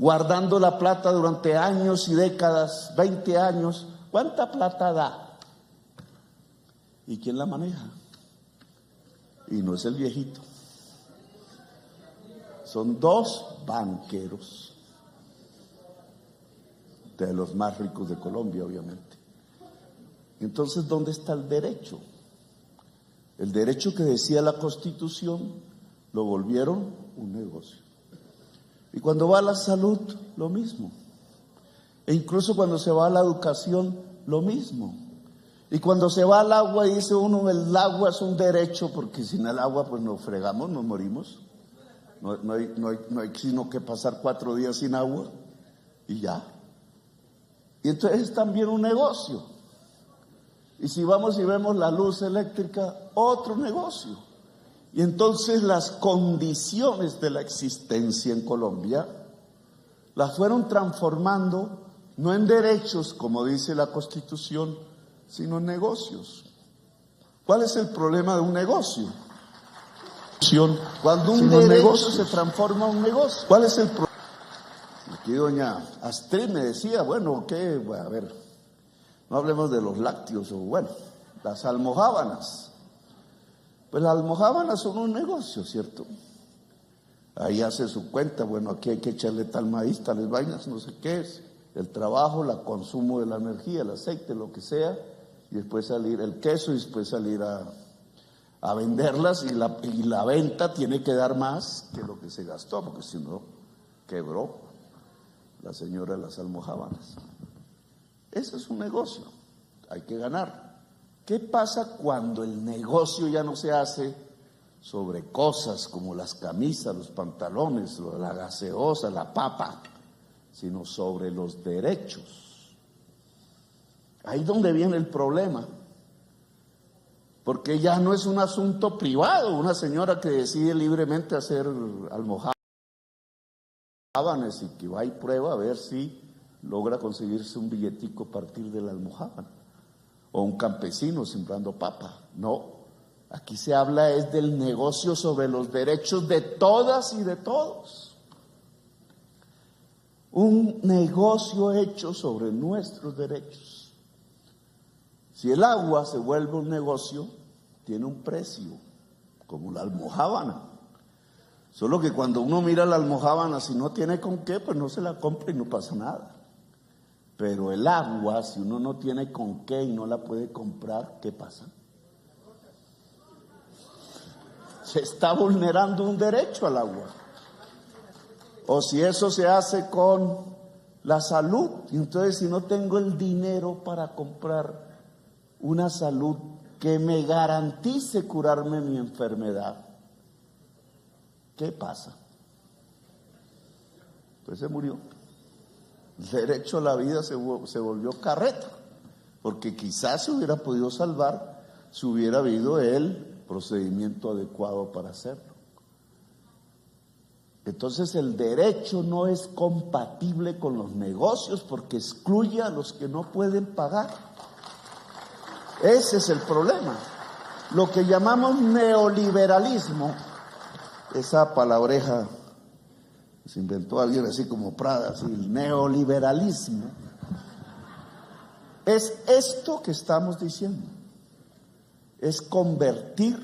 guardando la plata durante años y décadas, 20 años. ¿Cuánta plata da? ¿Y quién la maneja? Y no es el viejito. Son dos banqueros, de los más ricos de Colombia, obviamente. Entonces, ¿dónde está el derecho? El derecho que decía la Constitución lo volvieron un negocio. Y cuando va a la salud, lo mismo. E incluso cuando se va a la educación, lo mismo. Y cuando se va al agua, dice uno, el agua es un derecho, porque sin el agua pues nos fregamos, nos morimos. No hay sino que pasar 4 días sin agua y ya. Y entonces es también un negocio. Y si vamos y vemos la luz eléctrica, otro negocio. Y entonces las condiciones de la existencia en Colombia las fueron transformando no en derechos, como dice la Constitución, sino en negocios. ¿Cuál es el problema de un negocio? Cuando un derecho se transforma en un negocio. ¿Cuál es el problema? Aquí doña Astrid me decía, bueno, ¿qué? Bueno, a ver, no hablemos de los lácteos, o bueno, las almojábanas. Pues las almojábanas son un negocio, ¿cierto? Ahí hace su cuenta, bueno, aquí hay que echarle tal maíz, tales vainas, no sé qué es, el trabajo, el consumo de la energía, el aceite, lo que sea, y después salir el queso y después salir a venderlas, y la venta tiene que dar más que lo que se gastó, porque si no, quebró la señora de las almojábanas. Ese es un negocio, hay que ganar. ¿Qué pasa cuando el negocio ya no se hace sobre cosas como las camisas, los pantalones, la gaseosa, la papa, sino sobre los derechos? Ahí es donde viene el problema, porque ya no es un asunto privado, una señora que decide libremente hacer almojábanas y que va y prueba a ver si logra conseguirse un billetico a partir de la almojábana, o un campesino sembrando papa. No, aquí se habla es del negocio sobre los derechos de todas y de todos. Un negocio hecho sobre nuestros derechos. Si el agua se vuelve un negocio, tiene un precio, como la almojábana. Solo que cuando uno mira la almojábana, si no tiene con qué, pues no se la compra y no pasa nada. Pero el agua, si uno no tiene con qué y no la puede comprar, ¿qué pasa? Se está vulnerando un derecho al agua. O si eso se hace con la salud, y entonces si no tengo el dinero para comprar una salud que me garantice curarme mi enfermedad, ¿qué pasa? Pues se murió. El derecho a la vida se volvió carreta, porque quizás se hubiera podido salvar si hubiera habido el procedimiento adecuado para hacerlo. Entonces el derecho no es compatible con los negocios porque excluye a los que no pueden pagar. Ese es el problema. Lo que llamamos neoliberalismo, esa palabreja se inventó alguien así como Prada, así, el neoliberalismo, es esto que estamos diciendo, es convertir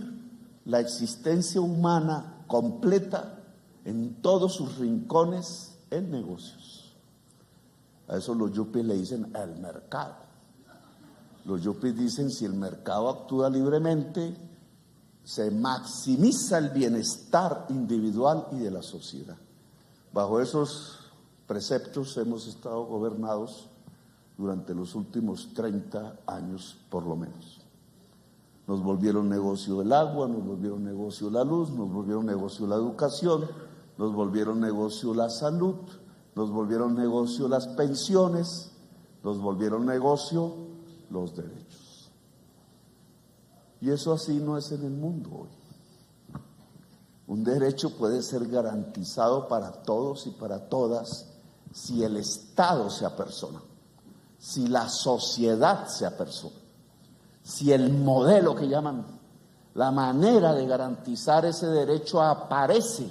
la existencia humana completa en todos sus rincones en negocios. A eso los yuppies le dicen el mercado. Los yuppies dicen si el mercado actúa libremente, se maximiza el bienestar individual y de la sociedad. Bajo esos preceptos hemos estado gobernados durante los últimos 30 años por lo menos. Nos volvieron negocio el agua, nos volvieron negocio la luz, nos volvieron negocio la educación, nos volvieron negocio la salud, nos volvieron negocio las pensiones, nos volvieron negocio los derechos. Y eso así no es en el mundo hoy. Un derecho puede ser garantizado para todos y para todas si el Estado se apersona, si la sociedad se apersona, si el modelo que llaman, la manera de garantizar ese derecho aparece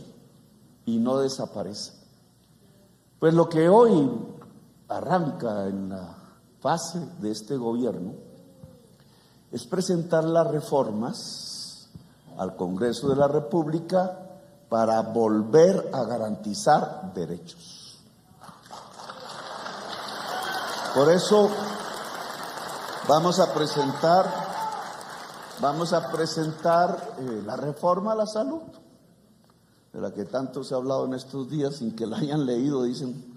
y no desaparece. Pues lo que hoy arranca en la fase de este gobierno es presentar las reformas al Congreso de la República para volver a garantizar derechos. Por eso vamos a presentar la reforma a la salud, de la que tanto se ha hablado en estos días sin que la hayan leído, dicen.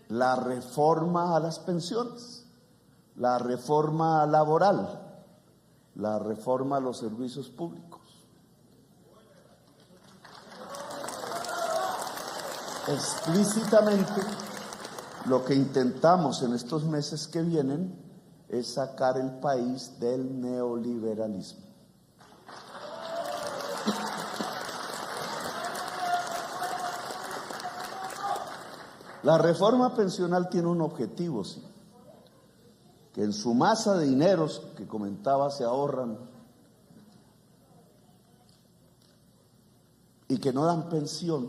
La reforma a las pensiones, la reforma laboral, la reforma a los servicios públicos. Explícitamente, lo que intentamos en estos meses que vienen es sacar el país del neoliberalismo. La reforma pensional tiene un objetivo, sí, que en su masa de dineros que comentaba se ahorran y que no dan pensión,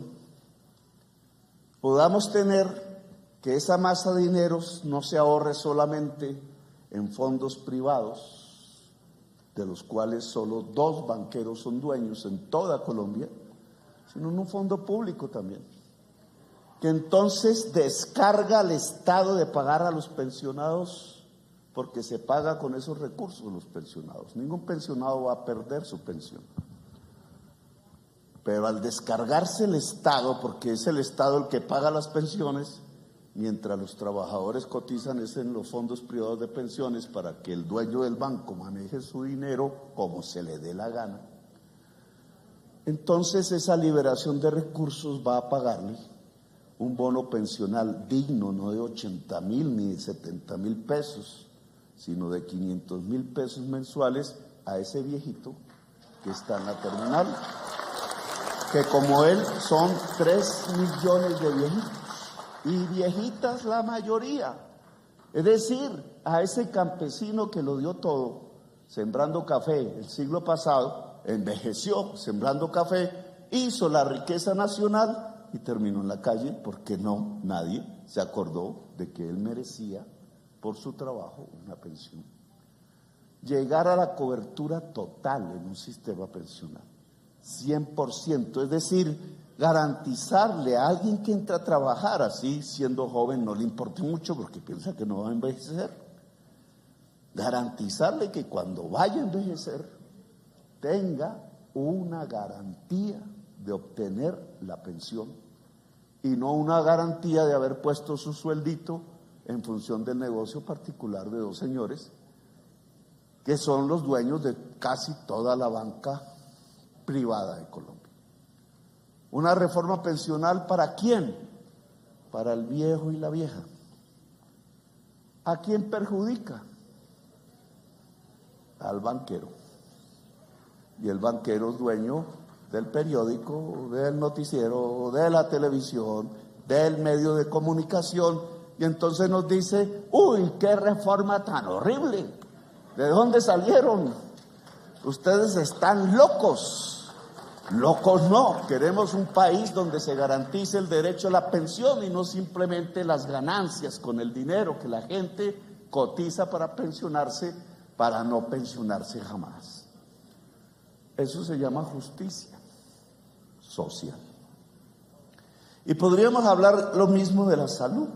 podamos tener que esa masa de dineros no se ahorre solamente en fondos privados, de los cuales solo 2 banqueros son dueños en toda Colombia, sino en un fondo público también, que entonces descarga al Estado de pagar a los pensionados, porque se paga con esos recursos los pensionados. Ningún pensionado va a perder su pensión. Pero al descargarse el Estado, porque es el Estado el que paga las pensiones, mientras los trabajadores cotizan es en los fondos privados de pensiones para que el dueño del banco maneje su dinero como se le dé la gana, entonces esa liberación de recursos va a pagarle un bono pensional digno, no de 80,000 ni de 70,000 pesos, sino de 500,000 pesos mensuales a ese viejito que está en la terminal, que como él son 3 millones de viejitos, y viejitas la mayoría. Es decir, a ese campesino que lo dio todo, sembrando café el siglo pasado, envejeció sembrando café, hizo la riqueza nacional y terminó en la calle porque nadie se acordó de que él merecía por su trabajo una pensión. Llegar a la cobertura total en un sistema pensional, 100%, es decir, garantizarle a alguien que entra a trabajar así, siendo joven, no le importe mucho porque piensa que no va a envejecer, garantizarle que cuando vaya a envejecer tenga una garantía de obtener la pensión y no una garantía de haber puesto su sueldito en función del negocio particular de 2 señores que son los dueños de casi toda la banca privada de Colombia. Una reforma pensional, ¿para quién? Para el viejo y la vieja. ¿A quién perjudica? Al banquero. Y el banquero es dueño del periódico, del noticiero, de la televisión, del medio de comunicación, y entonces nos dice: uy, qué reforma tan horrible, ¿de dónde salieron? Ustedes están locos. Locos no, queremos un país donde se garantice el derecho a la pensión y no simplemente las ganancias con el dinero que la gente cotiza para pensionarse, para no pensionarse jamás. Eso se llama justicia social. Y podríamos hablar lo mismo de la salud.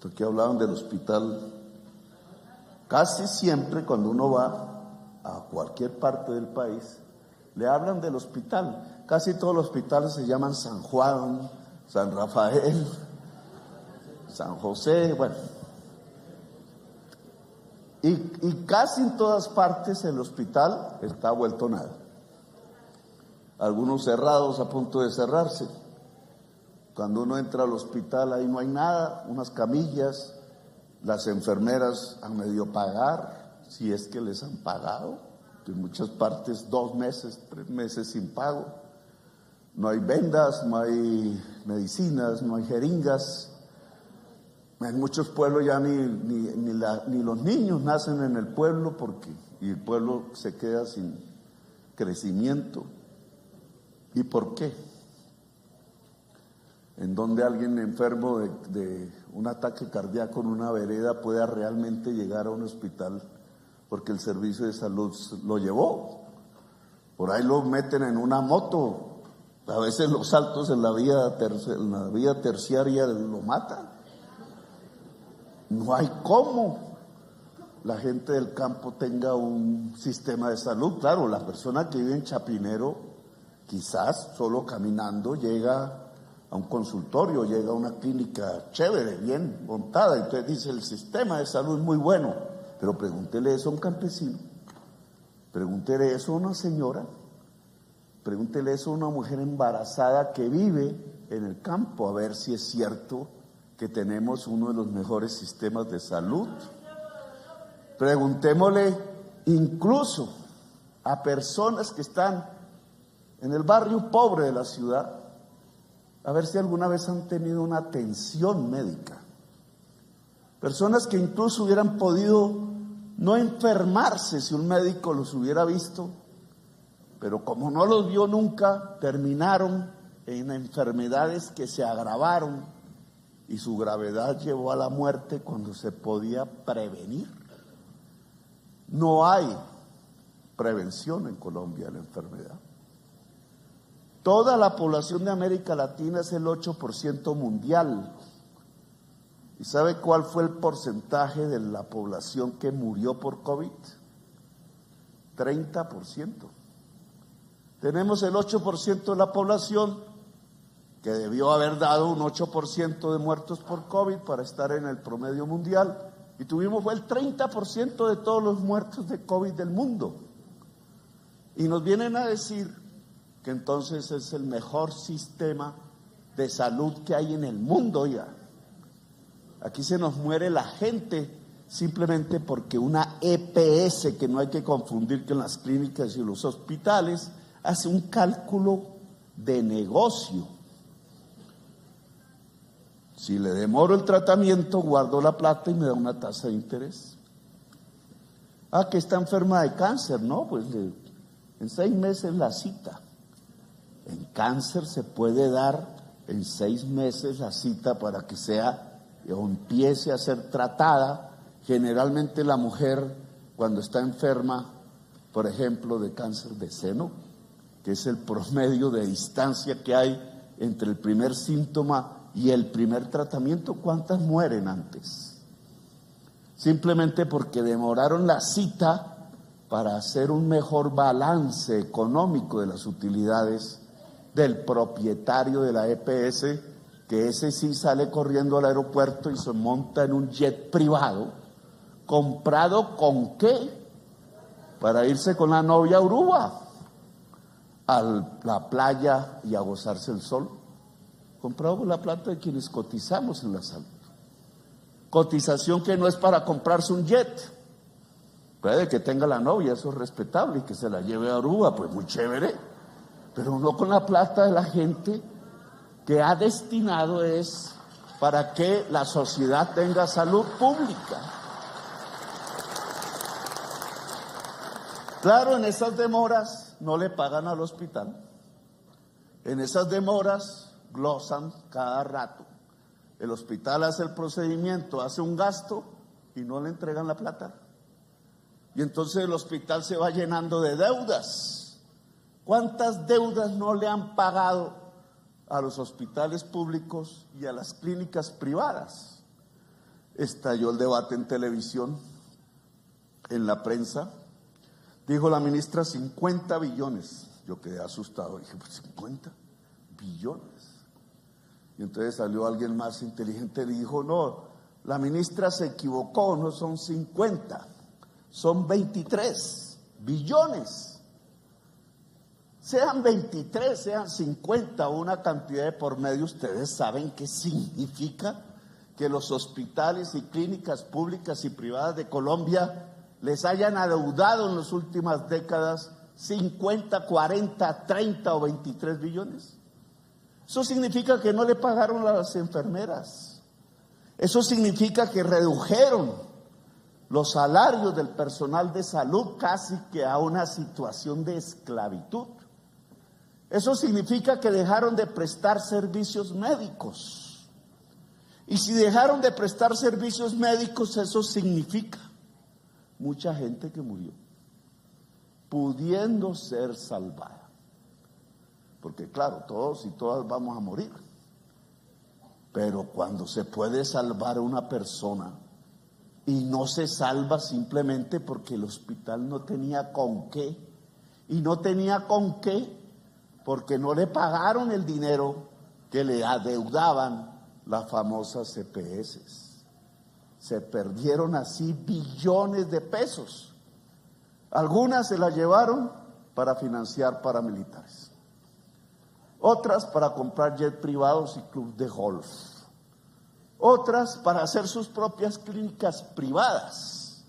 Aquí hablaban del hospital. Casi siempre cuando uno va a cualquier parte del país, le hablan del hospital. Casi todos los hospitales se llaman San Juan, San Rafael, San José, bueno. Y casi en todas partes el hospital está vuelto nada. Algunos cerrados, a punto de cerrarse. Cuando uno entra al hospital, ahí no hay nada, unas camillas, las enfermeras a medio pagar, si es que les han pagado. En muchas partes 2 meses, 3 meses sin pago. No hay vendas, no hay medicinas, no hay jeringas. En muchos pueblos ya ni los niños nacen en el pueblo y el pueblo se queda sin crecimiento. ¿Y por qué? en donde alguien enfermo de un ataque cardíaco en una vereda pueda realmente llegar a un hospital porque el servicio de salud lo llevó. Por ahí lo meten en una moto, a veces los saltos en la vía terciaria lo matan. No hay cómo la gente del campo tenga un sistema de salud. Claro, la persona que vive en Chapinero, quizás solo caminando llega a un consultorio, llega a una clínica chévere, bien montada, entonces dice el sistema de salud es muy bueno, pero pregúntele eso a un campesino, pregúntele eso a una señora, pregúntele eso a una mujer embarazada que vive en el campo, a ver si es cierto que tenemos uno de los mejores sistemas de salud. Preguntémosle incluso a personas que están en el barrio pobre de la ciudad, a ver si alguna vez han tenido una atención médica. Personas que incluso hubieran podido no enfermarse si un médico los hubiera visto, pero como no los vio nunca, terminaron en enfermedades que se agravaron y su gravedad llevó a la muerte cuando se podía prevenir. No hay prevención en Colombia de la enfermedad. Toda la población de América Latina es el 8% mundial. ¿Y sabe cuál fue el porcentaje de la población que murió por COVID? 30%. Tenemos el 8% de la población que debió haber dado un 8% de muertos por COVID para estar en el promedio mundial, y tuvimos fue el 30% de todos los muertos de COVID del mundo. Y nos vienen a decir que entonces es el mejor sistema de salud que hay en el mundo ya. Aquí se nos muere la gente simplemente porque una EPS, que no hay que confundir con las clínicas y los hospitales, hace un cálculo de negocio. Si le demoro el tratamiento, guardo la plata y me da una tasa de interés. Ah, que está enferma de cáncer, ¿no? Pues en 6 meses la cita. En cáncer se puede dar en 6 meses la cita para que sea o empiece a ser tratada. Generalmente la mujer, cuando está enferma, por ejemplo, de cáncer de seno, que es el promedio de distancia que hay entre el primer síntoma y el primer tratamiento, ¿cuántas mueren antes? Simplemente porque demoraron la cita para hacer un mejor balance económico de las utilidades del propietario de la EPS, que ese sí sale corriendo al aeropuerto y se monta en un jet privado, comprado ¿con qué? Para irse con la novia a Aruba, a la playa y a gozarse el sol. Comprado con la plata de quienes cotizamos en la salud. Cotización que no es para comprarse un jet. Puede que tenga la novia, eso es respetable, y que se la lleve a Aruba, pues muy chévere, pero no con la plata de la gente que ha destinado es para que la sociedad tenga salud pública. Claro, en esas demoras no le pagan al hospital. En esas demoras glosan cada rato. El hospital hace el procedimiento, hace un gasto y no le entregan la plata. Y entonces el hospital se va llenando de deudas. ¿Cuántas deudas no le han pagado a los hospitales públicos y a las clínicas privadas? Estalló el debate en televisión, en la prensa. Dijo la ministra 50 billones. Yo quedé asustado, dije, pues 50 billones. Y entonces salió alguien más inteligente y dijo, no, la ministra se equivocó, no son 50, son 23 billones. Sean 23, sean 50 o una cantidad de por medio, ustedes saben qué significa que los hospitales y clínicas públicas y privadas de Colombia les hayan adeudado en las últimas décadas 50, 40, 30 o 23 billones. Eso significa que no le pagaron a las enfermeras. Eso significa que redujeron los salarios del personal de salud casi que a una situación de esclavitud. Eso significa que dejaron de prestar servicios médicos. Y si dejaron de prestar servicios médicos, eso significa mucha gente que murió, pudiendo ser salvada. Porque claro, todos y todas vamos a morir. Pero cuando se puede salvar a una persona y no se salva simplemente porque el hospital no tenía con qué, y no tenía con qué porque no le pagaron el dinero que le adeudaban las famosas EPS. Se perdieron así billones de pesos. Algunas se las llevaron para financiar paramilitares, otras para comprar jets privados y clubes de golf, otras para hacer sus propias clínicas privadas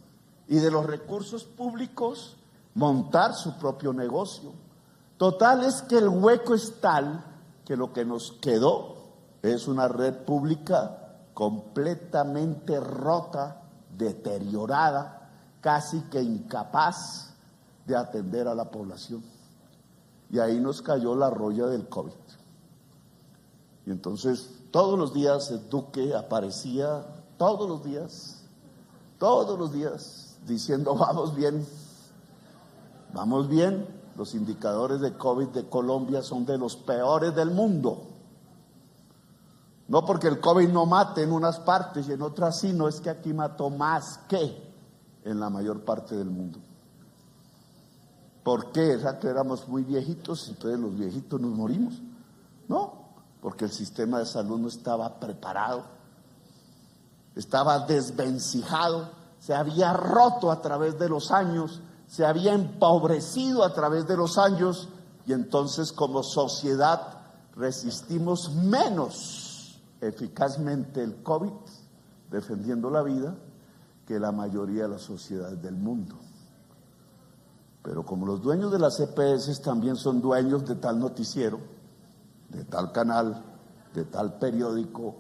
y de los recursos públicos montar su propio negocio. Total es que el hueco es tal que lo que nos quedó es una red pública completamente rota, deteriorada, casi que incapaz de atender a la población. Y ahí nos cayó la roya del COVID. Y entonces todos los días el Duque aparecía, todos los días, diciendo vamos bien. Los indicadores de COVID de Colombia son de los peores del mundo. No porque el COVID no mate en unas partes y en otras sí, no es que aquí mató más que en la mayor parte del mundo. ¿Por qué? ¿Era que éramos muy viejitos y entonces los viejitos nos morimos? No, porque el sistema de salud no estaba preparado, estaba desvencijado, se había roto a través de los años, se había empobrecido a través de los años, y entonces como sociedad resistimos menos eficazmente el COVID, defendiendo la vida, que la mayoría de las sociedades del mundo. Pero como los dueños de las EPS también son dueños de tal noticiero, de tal canal, de tal periódico,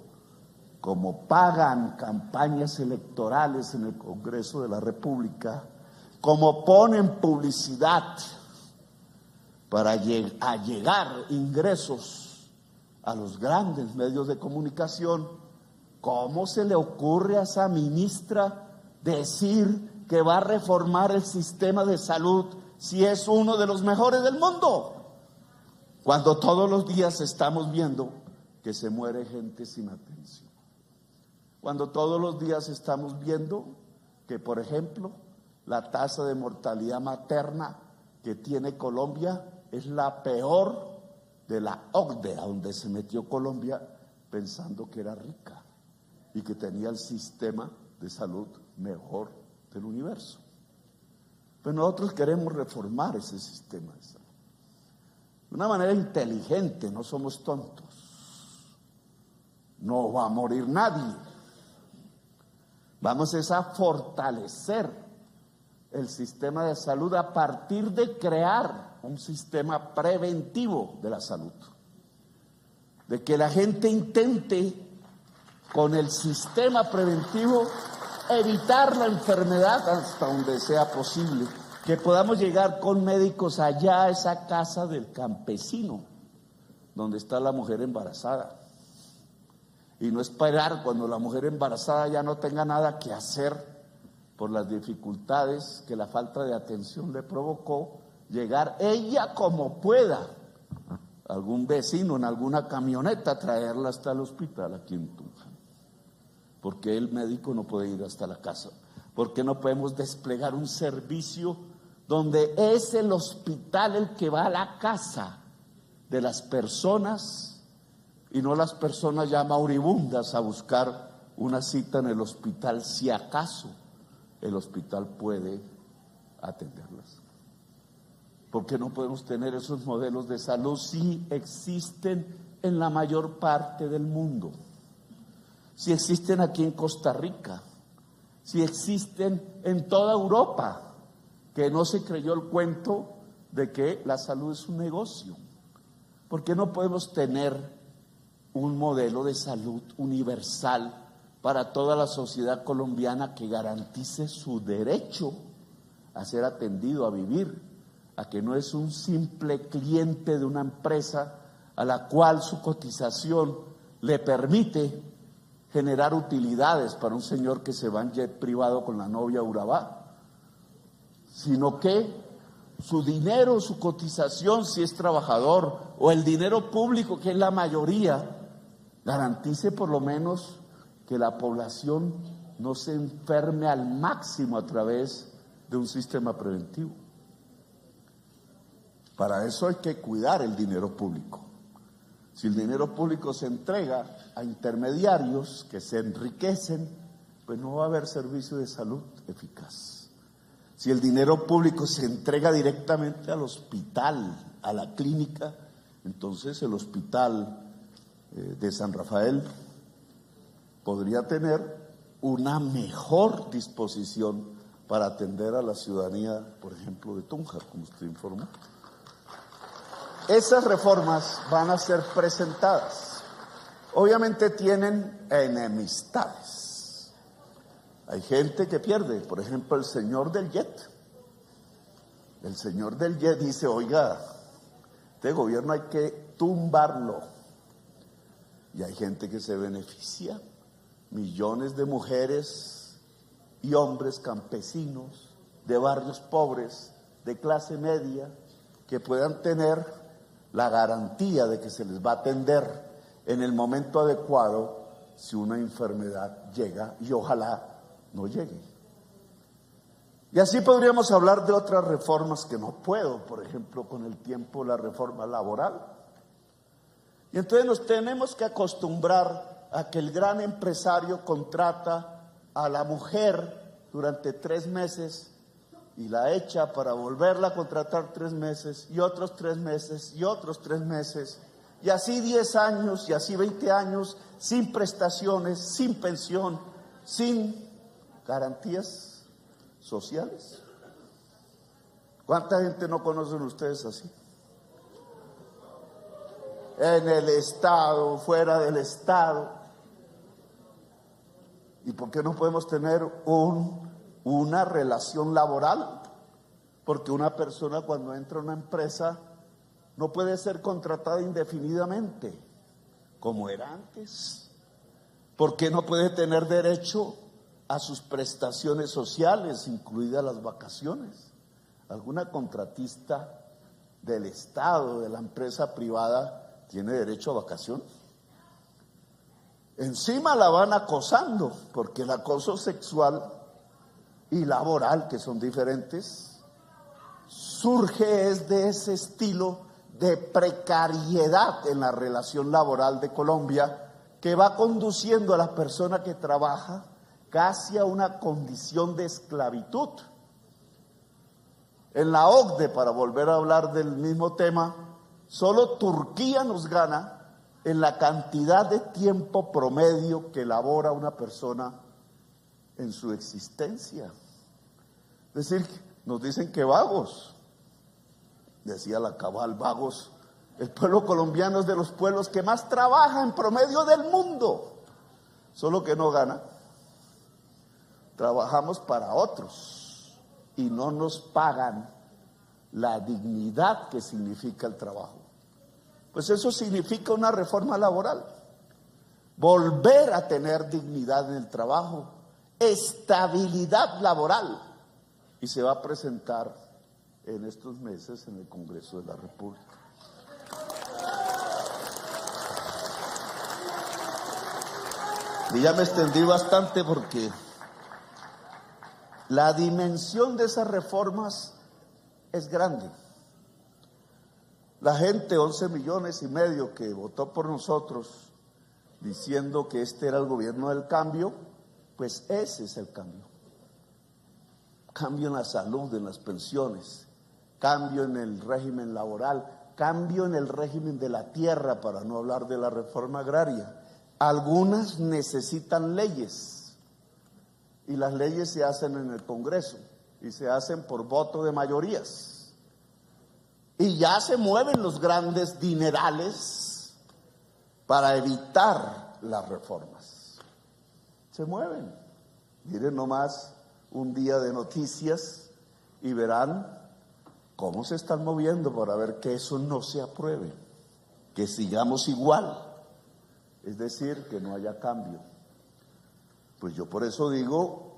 como pagan campañas electorales en el Congreso de la República, como ponen publicidad para llegar ingresos a los grandes medios de comunicación, ¿cómo se le ocurre a esa ministra decir que va a reformar el sistema de salud si es uno de los mejores del mundo? Cuando todos los días estamos viendo que se muere gente sin atención. Cuando todos los días estamos viendo que, por ejemplo, la tasa de mortalidad materna que tiene Colombia es la peor de la OCDE, a donde se metió Colombia pensando que era rica y que tenía el sistema de salud mejor del universo. Pues nosotros queremos reformar ese sistema de salud de una manera inteligente, no somos tontos. No va a morir nadie. Vamos a fortalecer el sistema de salud a partir de crear un sistema preventivo de la salud, de que la gente intente con el sistema preventivo evitar la enfermedad hasta donde sea posible, que podamos llegar con médicos allá a esa casa del campesino donde está la mujer embarazada, y no esperar cuando la mujer embarazada ya no tenga nada que hacer por las dificultades que la falta de atención le provocó, llegar ella como pueda, algún vecino en alguna camioneta, traerla hasta el hospital aquí en Tunja. ¿Por qué el médico no puede ir hasta la casa? ¿Por qué no podemos desplegar un servicio donde es el hospital el que va a la casa de las personas y no las personas ya moribundas a buscar una cita en el hospital si acaso el hospital puede atenderlas? ¿Por qué no podemos tener esos modelos de salud si existen en la mayor parte del mundo? Si existen aquí en Costa Rica, si existen en toda Europa, que no se creyó el cuento de que la salud es un negocio. ¿Por qué no podemos tener un modelo de salud universal para toda la sociedad colombiana que garantice su derecho a ser atendido, a vivir a que no es un simple cliente de una empresa a la cual su cotización le permite generar utilidades para un señor que se va en jet privado con la novia a Urabá, sino que su dinero, su cotización, si es trabajador, o el dinero público, que es la mayoría, garantice por lo menos que la población no se enferme al máximo a través de un sistema preventivo. Para eso hay que cuidar el dinero público. Si el dinero público se entrega a intermediarios que se enriquecen, pues no va a haber servicio de salud eficaz. Si el dinero público se entrega directamente al hospital, a la clínica, entonces el hospital de San Rafael podría tener una mejor disposición para atender a la ciudadanía, por ejemplo, de Tunja, como usted informó. Esas reformas van a ser presentadas. Obviamente tienen enemistades. Hay gente que pierde, por ejemplo, el señor del jet. El señor del jet dice, oiga, este gobierno hay que tumbarlo. Y hay gente que se beneficia, millones de mujeres y hombres campesinos, de barrios pobres, de clase media, que puedan tener la garantía de que se les va a atender en el momento adecuado si una enfermedad llega, y ojalá no llegue. Y así podríamos hablar de otras reformas que no puedo, por ejemplo, con el tiempo, la reforma laboral. Y entonces nos tenemos que acostumbrar a que el gran empresario contrata a la mujer durante 3 meses y la echa para volverla a contratar 3 meses y otros 3 meses y otros 3 meses, y así 10 años y así 20 años, sin prestaciones, sin pensión, sin garantías sociales. ¿Cuánta gente no conocen ustedes así? En el Estado, fuera del Estado. ¿Y por qué no podemos tener una relación laboral? Porque una persona cuando entra a una empresa no puede ser contratada indefinidamente, como era antes. ¿Por qué no puede tener derecho a sus prestaciones sociales, incluidas las vacaciones? ¿Alguna contratista del Estado, de la empresa privada, tiene derecho a vacaciones? Encima la van acosando, porque el acoso sexual y laboral, que son diferentes, surge es de ese estilo de precariedad en la relación laboral de Colombia, que va conduciendo a la persona que trabaja casi a una condición de esclavitud. En la OCDE, para volver a hablar del mismo tema, solo Turquía nos gana en la cantidad de tiempo promedio que labora una persona en su existencia. Es decir, nos dicen que vagos, decía la Cabal, vagos. El pueblo colombiano es de los pueblos que más trabaja en promedio del mundo, solo que no gana. Trabajamos para otros y no nos pagan la dignidad que significa el trabajo. Pues eso significa una reforma laboral, volver a tener dignidad en el trabajo, estabilidad laboral, y se va a presentar en estos meses en el Congreso de la República. Y ya me extendí bastante porque la dimensión de esas reformas es grande. La gente, 11,5 millones que votó por nosotros, diciendo que este era el gobierno del cambio, pues ese es el cambio. Cambio en la salud, en las pensiones, cambio en el régimen laboral, cambio en el régimen de la tierra, para no hablar de la reforma agraria. Algunas necesitan leyes, y las leyes se hacen en el Congreso, y se hacen por voto de mayorías. Y ya se mueven los grandes dinerales para evitar las reformas. Se mueven. Miren nomás un día de noticias y verán ¿cómo se están moviendo para ver que eso no se apruebe? Que sigamos igual, es decir, que no haya cambio. Pues yo por eso digo,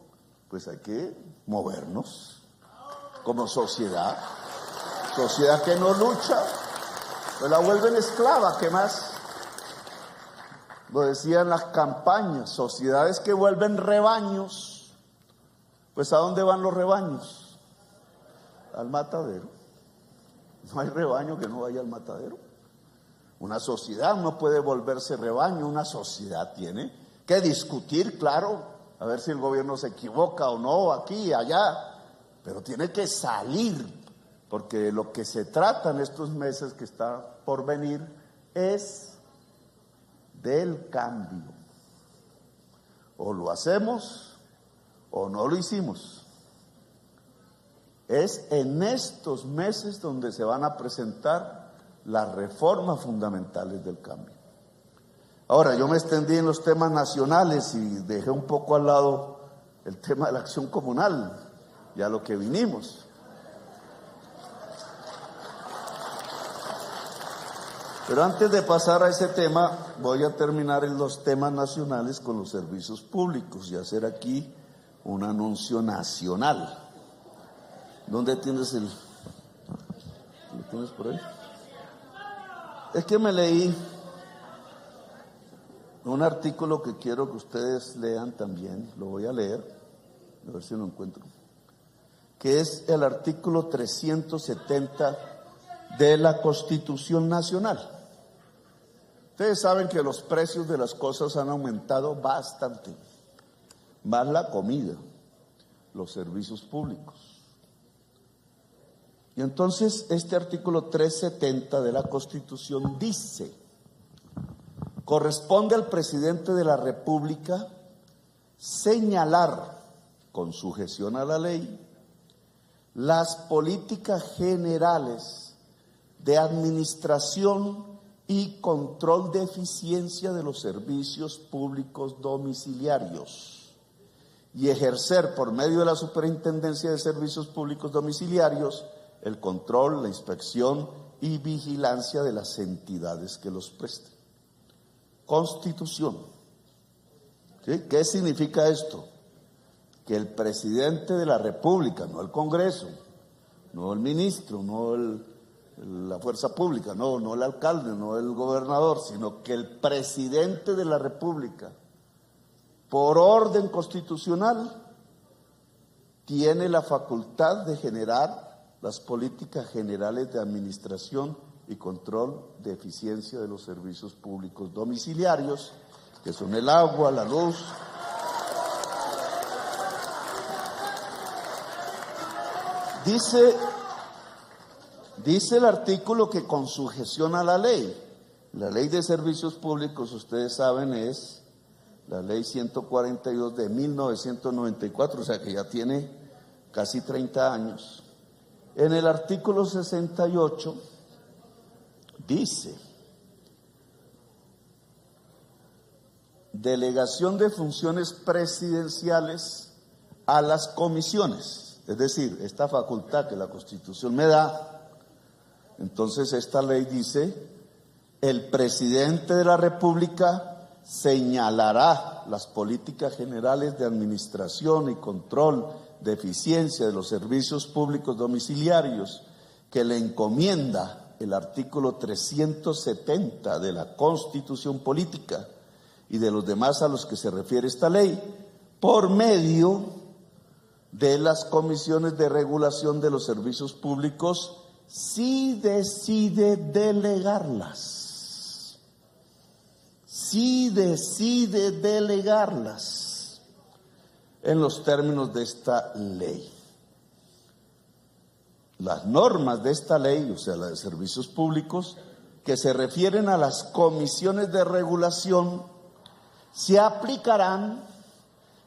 pues hay que movernos como sociedad que no lucha, pues la vuelven esclava, ¿qué más? Lo decían las campañas, sociedades que vuelven rebaños, pues ¿a dónde van los rebaños? Al matadero. No hay rebaño que no vaya al matadero. Una sociedad no puede volverse rebaño, una sociedad tiene que discutir, claro, a ver si el gobierno se equivoca o no, aquí y allá, pero tiene que salir, porque lo que se trata en estos meses que está por venir es del cambio. O lo hacemos o no lo hicimos. Es en estos meses donde se van a presentar las reformas fundamentales del cambio. Ahora, yo me extendí en los temas nacionales y dejé un poco al lado el tema de la acción comunal y a lo que vinimos. Pero antes de pasar a ese tema, voy a terminar en los temas nacionales con los servicios públicos y hacer aquí un anuncio nacional. ¿Dónde tienes ¿Lo tienes por ahí? Es que me leí un artículo que quiero que ustedes lean también, lo voy a leer, a ver si lo encuentro, que es el artículo 370 de la Constitución Nacional. Ustedes saben que los precios de las cosas han aumentado bastante, más la comida, los servicios públicos. Y entonces este artículo 370 de la Constitución dice: corresponde al presidente de la República señalar, con sujeción a la ley, las políticas generales de administración y control de eficiencia de los servicios públicos domiciliarios y ejercer por medio de la Superintendencia de Servicios Públicos Domiciliarios el control, la inspección y vigilancia de las entidades que los presten. Constitución. ¿Sí? ¿Qué significa esto? Que el presidente de la República, no el Congreso, no el ministro, no la fuerza pública, no el alcalde, no el gobernador, sino que el presidente de la República, por orden constitucional, tiene la facultad de generar las políticas generales de administración y control de eficiencia de los servicios públicos domiciliarios, que son el agua, la luz. Dice el artículo que con sujeción a la ley de servicios públicos, ustedes saben, es la ley 142 de 1994, o sea que ya tiene casi 30 años. En el artículo 68 dice: delegación de funciones presidenciales a las comisiones, es decir, esta facultad que la Constitución me da. Entonces esta ley dice: el presidente de la República señalará las políticas generales de administración y control de eficiencia de los servicios públicos domiciliarios que le encomienda el artículo 370 de la Constitución Política y de los demás a los que se refiere esta ley, por medio de las comisiones de regulación de los servicios públicos, si decide delegarlas. Si decide delegarlas en los términos de esta ley. Las normas de esta ley, o sea, la de servicios públicos, que se refieren a las comisiones de regulación, se aplicarán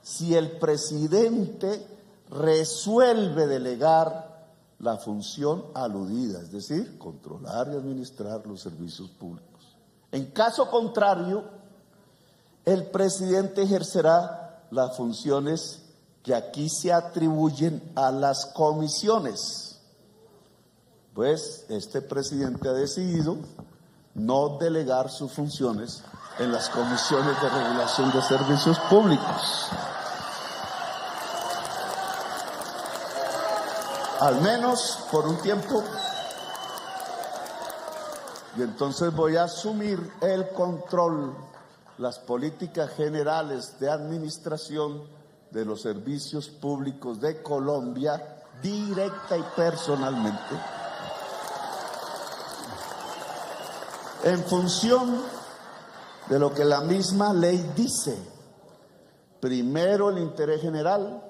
si el presidente resuelve delegar la función aludida, es decir, controlar y administrar los servicios públicos. En caso contrario, el presidente ejercerá las funciones que aquí se atribuyen a las comisiones. Pues este presidente ha decidido no delegar sus funciones en las comisiones de regulación de servicios públicos. Al menos por un tiempo. Y entonces voy a asumir el control, las políticas generales de administración de los servicios públicos de Colombia, directa y personalmente, en función de lo que la misma ley dice. Primero el interés general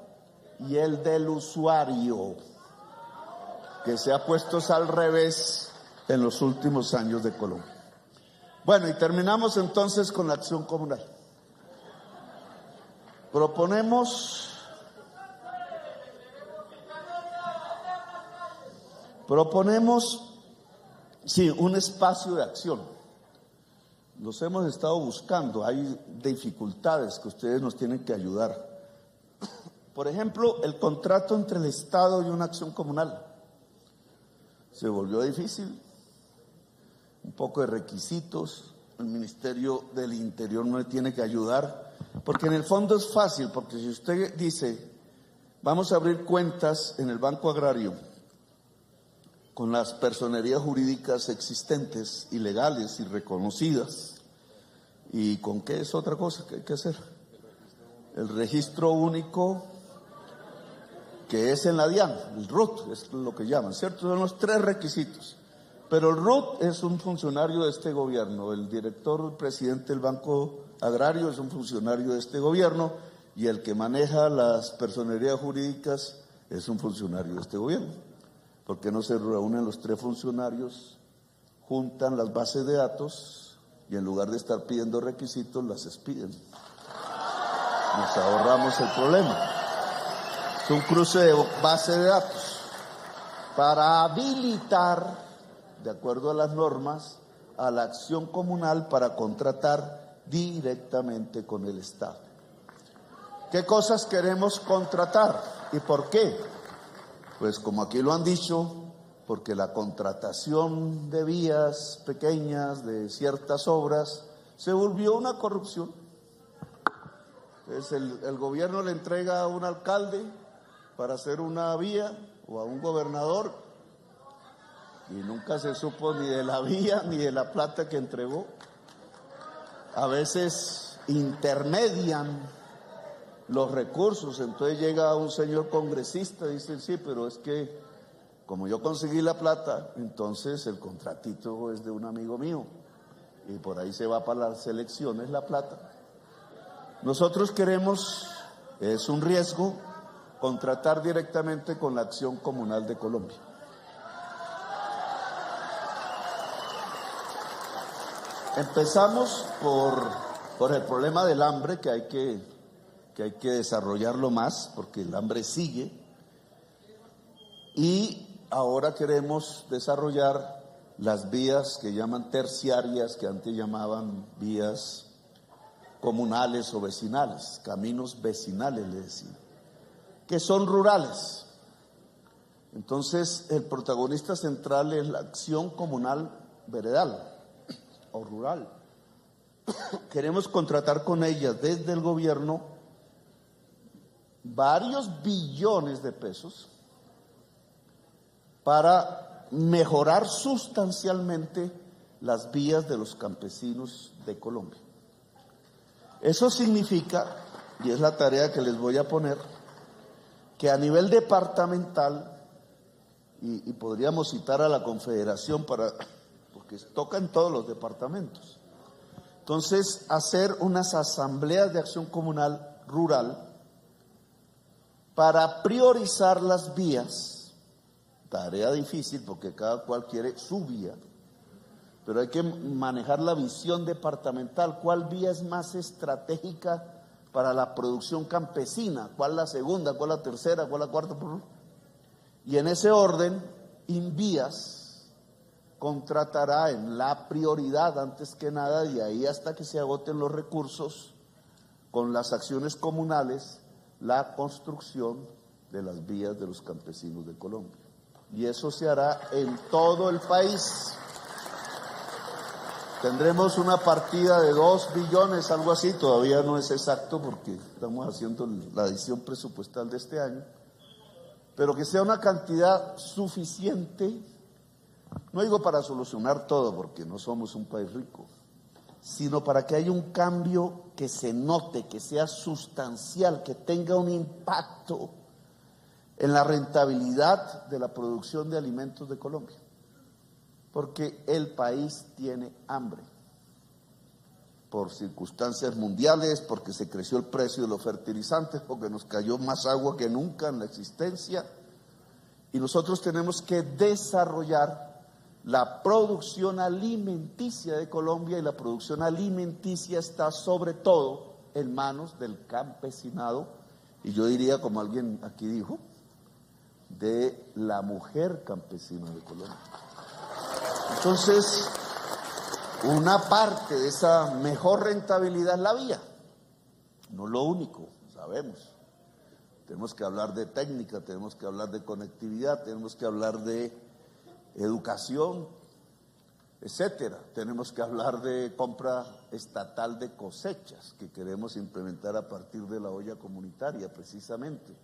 y el del usuario, que se ha puesto al revés en los últimos años de Colombia. Bueno, y terminamos entonces con la acción comunal. Proponemos sí, un espacio de acción. Los hemos estado buscando, hay dificultades que ustedes nos tienen que ayudar. Por ejemplo, el contrato entre el Estado y una acción comunal se volvió difícil. Un poco de requisitos, el Ministerio del Interior no le tiene que ayudar, porque en el fondo es fácil, porque si usted dice, vamos a abrir cuentas en el Banco Agrario con las personerías jurídicas existentes y legales y reconocidas, ¿y con qué es otra cosa que hay que hacer? El registro único, que es en la DIAN, el RUT, es lo que llaman, ¿cierto? Son los 3 requisitos. Pero el RUT es un funcionario de este gobierno, el director, el presidente del Banco Agrario es un funcionario de este gobierno y el que maneja las personerías jurídicas es un funcionario de este gobierno. ¿Por qué no se reúnen los 3 funcionarios, juntan las bases de datos y en lugar de estar pidiendo requisitos las expiden? Nos ahorramos el problema. Es un cruce de base de datos para habilitar, de acuerdo a las normas, a la acción comunal para contratar directamente con el Estado. ¿Qué cosas queremos contratar y por qué? Pues como aquí lo han dicho, porque la contratación de vías pequeñas, de ciertas obras, se volvió una corrupción. Entonces el gobierno le entrega a un alcalde para hacer una vía o a un gobernador y nunca se supo ni de la vía ni de la plata que entregó. A veces intermedian los recursos, entonces llega un señor congresista y dice, sí, pero es que como yo conseguí la plata, entonces el contratito es de un amigo mío y por ahí se va para las elecciones la plata. Nosotros queremos, es un riesgo, contratar directamente con la Acción Comunal de Colombia. Empezamos por el problema del hambre, que hay que desarrollarlo más, porque el hambre sigue. Y ahora queremos desarrollar las vías que llaman terciarias, que antes llamaban vías comunales o vecinales, caminos vecinales, le decía, que son rurales. Entonces, el protagonista central es la acción comunal veredal o rural. Queremos contratar con ellas desde el gobierno varios billones de pesos para mejorar sustancialmente las vías de los campesinos de Colombia. Eso significa, y es la tarea que les voy a poner, que a nivel departamental, y podríamos citar a la Confederación porque toca en todos los departamentos, entonces hacer unas asambleas de acción comunal rural para priorizar las vías, tarea difícil porque cada cual quiere su vía, pero hay que manejar la visión departamental, cuál vía es más estratégica para la producción campesina, cuál la segunda, cuál la tercera, cuál la cuarta, y en ese orden, Invías contratará en la prioridad antes que nada, y ahí hasta que se agoten los recursos, con las acciones comunales, la construcción de las vías de los campesinos de Colombia. y eso se hará en todo el país. Tendremos una partida de 2 billones, algo así, todavía no es exacto porque estamos haciendo la adición presupuestal de este año, pero que sea una cantidad suficiente, no digo para solucionar todo porque no somos un país rico, sino para que haya un cambio que se note, que sea sustancial, que tenga un impacto en la rentabilidad de la producción de alimentos de Colombia. Porque el país tiene hambre, por circunstancias mundiales, porque se creció el precio de los fertilizantes, porque nos cayó más agua que nunca en la existencia, y nosotros tenemos que desarrollar la producción alimenticia de Colombia, y la producción alimenticia está sobre todo en manos del campesinado, y yo diría, como alguien aquí dijo, de la mujer campesina de Colombia. Entonces, una parte de esa mejor rentabilidad es la vía, no lo único, sabemos. Tenemos que hablar de técnica, tenemos que hablar de conectividad, tenemos que hablar de educación, etcétera. Tenemos que hablar de compra estatal de cosechas que queremos implementar a partir de la olla comunitaria, precisamente.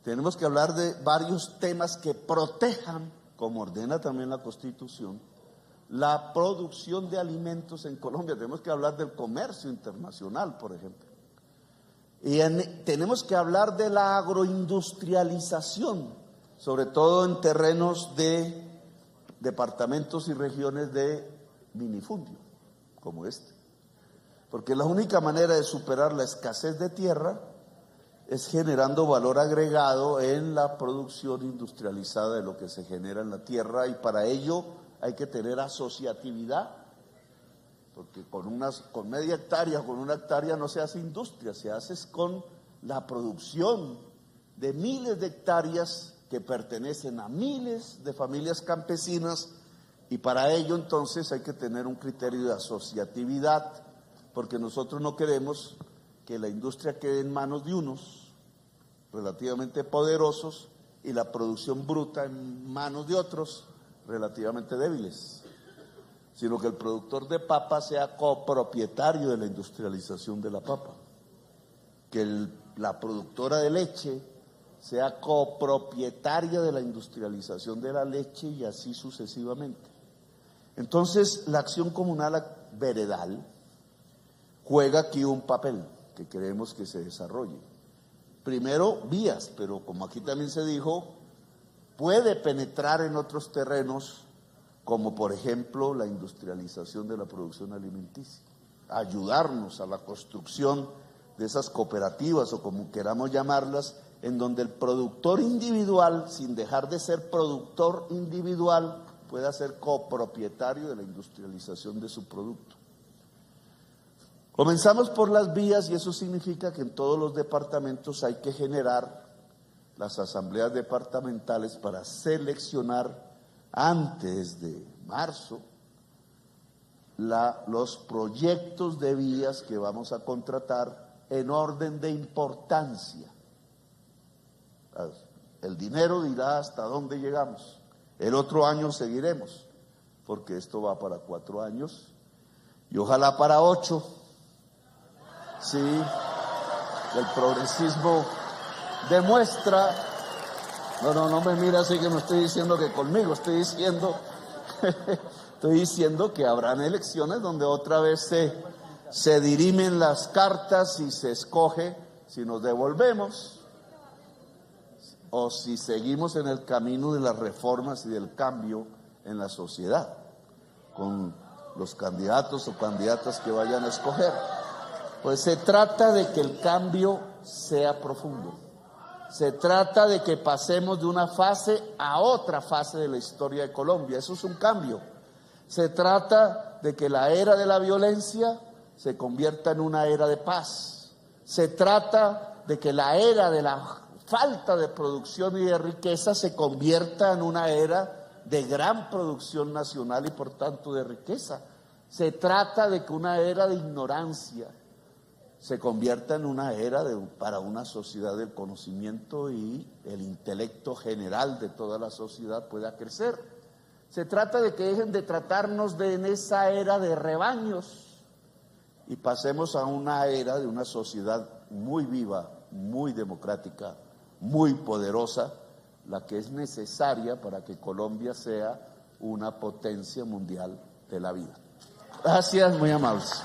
Tenemos que hablar de varios temas que protejan, como ordena también la Constitución, la producción de alimentos en Colombia. Tenemos que hablar del comercio internacional, por ejemplo. Y tenemos que hablar de la agroindustrialización, sobre todo en terrenos de departamentos y regiones de minifundio, como este. Porque la única manera de superar la escasez de tierra es generando valor agregado en la producción industrializada de lo que se genera en la tierra, y para ello hay que tener asociatividad, porque con media hectárea, con 1 hectárea no se hace industria, se hace con la producción de miles de hectáreas que pertenecen a miles de familias campesinas, y para ello entonces hay que tener un criterio de asociatividad, porque nosotros no queremos que la industria quede en manos de unos relativamente poderosos y la producción bruta en manos de otros relativamente débiles, sino que el productor de papa sea copropietario de la industrialización de la papa, que la productora de leche sea copropietaria de la industrialización de la leche, y así sucesivamente. Entonces, la acción comunal veredal juega aquí un papel que queremos que se desarrolle. Primero, vías, pero como aquí también se dijo, puede penetrar en otros terrenos, como por ejemplo la industrialización de la producción alimenticia, ayudarnos a la construcción de esas cooperativas, o como queramos llamarlas, en donde el productor individual, sin dejar de ser productor individual, pueda ser copropietario de la industrialización de su producto. Comenzamos por las vías, y eso significa que en todos los departamentos hay que generar las asambleas departamentales para seleccionar antes de marzo los proyectos de vías que vamos a contratar en orden de importancia. El dinero dirá hasta dónde llegamos. El otro año seguiremos, porque esto va para 4 años y ojalá para 8. Sí, el progresismo demuestra. No me mira así, que no estoy diciendo que conmigo, estoy diciendo que habrán elecciones donde otra vez se dirimen las cartas y se escoge si nos devolvemos o si seguimos en el camino de las reformas y del cambio en la sociedad, con los candidatos o candidatas que vayan a escoger. Pues se trata de que el cambio sea profundo. Se trata de que pasemos de una fase a otra fase de la historia de Colombia. Eso es un cambio. Se trata de que la era de la violencia se convierta en una era de paz. Se trata de que la era de la falta de producción y de riqueza se convierta en una era de gran producción nacional y por tanto de riqueza. Se trata de que una era de ignorancia se convierta en una era para una sociedad del conocimiento y el intelecto general de toda la sociedad pueda crecer. Se trata de que dejen de tratarnos en esa era de rebaños y pasemos a una era de una sociedad muy viva, muy democrática, muy poderosa, la que es necesaria para que Colombia sea una potencia mundial de la vida. Gracias, muy amables.